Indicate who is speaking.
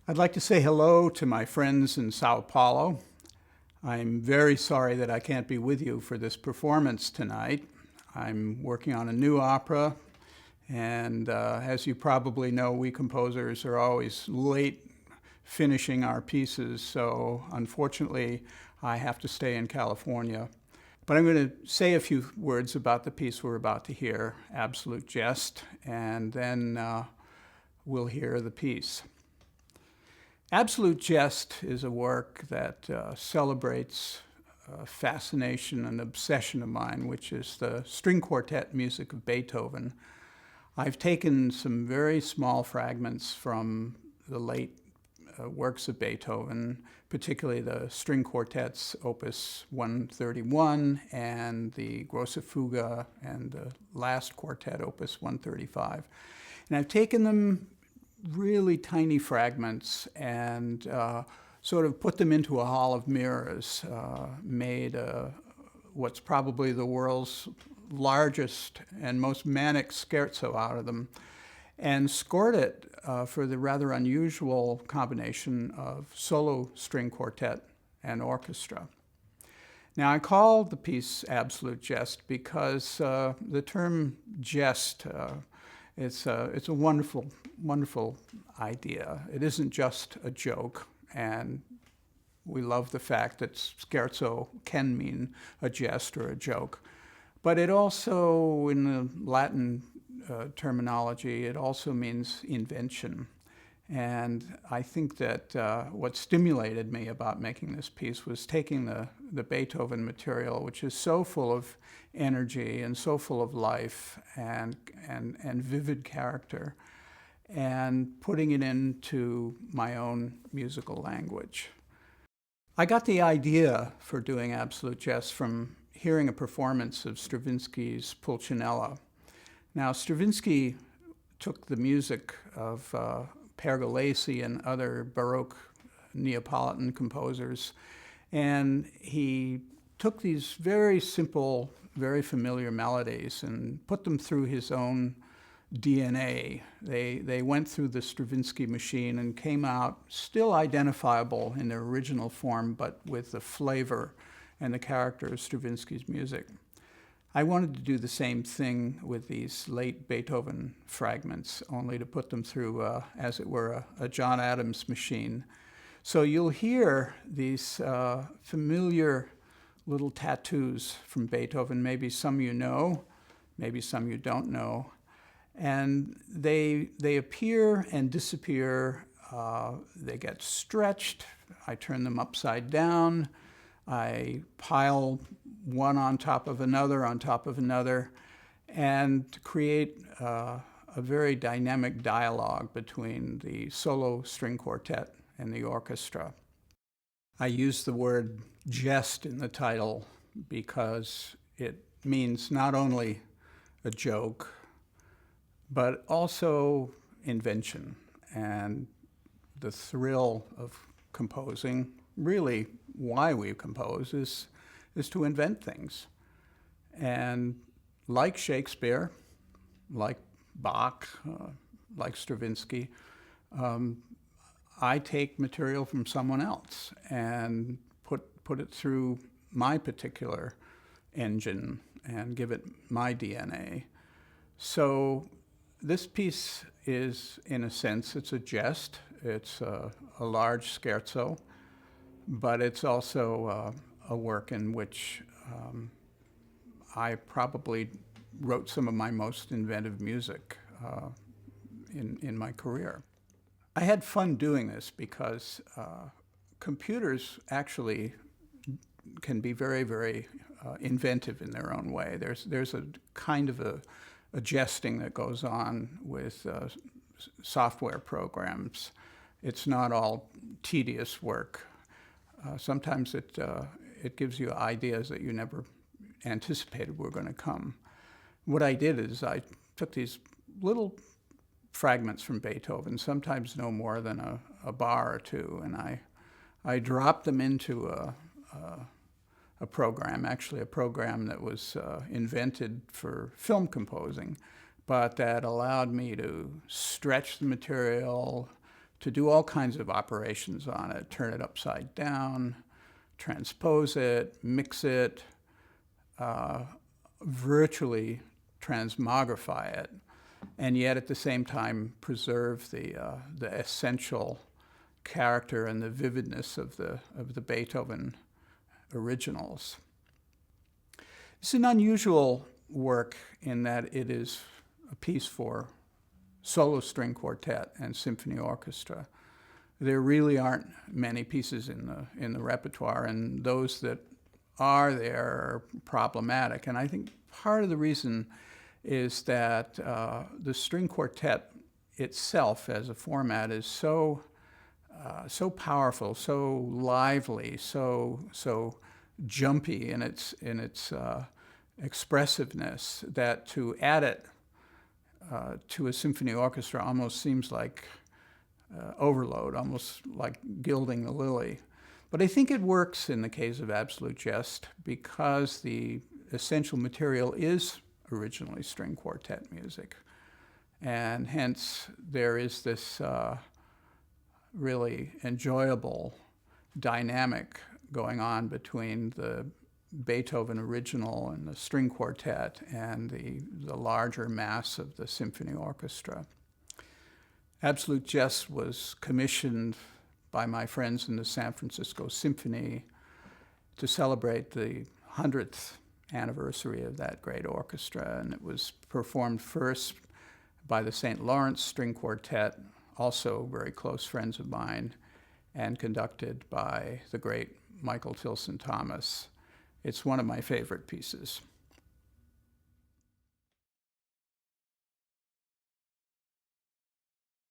Speaker 1: I'd like to say hello to my friends in Sao Paulo. I'm very sorry that I can't be with you for this performance tonight. I'm working on a new opera, and as you probably know, we composers are always late finishing our pieces, so unfortunately, I have to stay in California. But I'm going to say a few words about the piece we're about to hear, Absolute Jest, and then we'll hear the piece. Absolute Jest is a work that celebrates a fascination and obsession of mine, which is the string quartet music of Beethoven. I've taken some very small fragments from the late works of Beethoven, particularly the string quartets, Opus 131, and the Grosse Fuge, and the last quartet, Opus 135. And I've taken them really tiny fragments and sort of put them into a hall of mirrors, made what's probably the world's largest and most manic scherzo out of them, and scored it for the rather unusual combination of solo string quartet and orchestra. Now, I call the piece Absolute Jest because the term jest, it's a wonderful, wonderful idea. It isn't just a joke, and we love the fact that scherzo can mean a jest or a joke. But it also, in the Latin terminology, it also means invention. And I think that what stimulated me about making this piece was taking the Beethoven material, which is so full of energy and so full of life and vivid character, and putting it into my own musical language. I got the idea for doing Absolute Jest from hearing a performance of Stravinsky's Pulcinella. Now, Stravinsky took the music of Pergolesi and other Baroque Neapolitan composers, and he took these very simple, very familiar melodies and put them through his own DNA. They went through the Stravinsky machine and came out still identifiable in their original form, but with the flavor and the character of Stravinsky's music. I wanted to do the same thing with these late Beethoven fragments, only to put them through, as it were, a John Adams machine. So you'll hear these familiar little tattoos from Beethoven. Maybe some you know, maybe some you don't know. And they appear and disappear. They get stretched. I turn them upside down. I pile one on top of another, and create a very dynamic dialogue between the solo string quartet and the orchestra. I use the word jest in the title because it means not only a joke, but also invention and the thrill of composing. Really, why we compose is to invent things. And like Shakespeare, like Bach, like Stravinsky, I take material from someone else and put it through my particular engine and give it my DNA. So this piece is, in a sense, it's a jest. It's a large scherzo, but it's also a work in which I probably wrote some of my most inventive music in my career. I had fun doing this because computers actually can be very, very inventive in their own way. There's a kind of a jesting that goes on with software programs. It's not all tedious work. Sometimes it gives you ideas that you never anticipated were going to come. What I did is I took these little fragments from Beethoven, sometimes no more than a bar or two, and I dropped them into a program, actually a program that was invented for film composing, but that allowed me to stretch the material, to do all kinds of operations on it, turn it upside down, transpose it, mix it, virtually transmogrify it, and yet at the same time preserve the essential character and the vividness of the Beethoven originals. It's an unusual work in that it is a piece for solo string quartet and symphony orchestra. There really aren't many pieces in the repertoire, and those that are there are problematic. And I think part of the reason is that the string quartet itself as a format is so powerful, so lively, so jumpy in its expressiveness, that to add it to a symphony orchestra almost seems like overload, almost like gilding the lily. But I think it works in the case of Absolute Jest because the essential material is originally string quartet music. And hence there is this really enjoyable dynamic going on between the Beethoven original and the string quartet and the larger mass of the symphony orchestra. Absolute Jest was commissioned by my friends in the San Francisco Symphony to celebrate the 100th anniversary of that great orchestra, and it was performed first by the St. Lawrence String Quartet, also very close friends of mine, and conducted by the great Michael Tilson Thomas. It's one of my favorite pieces.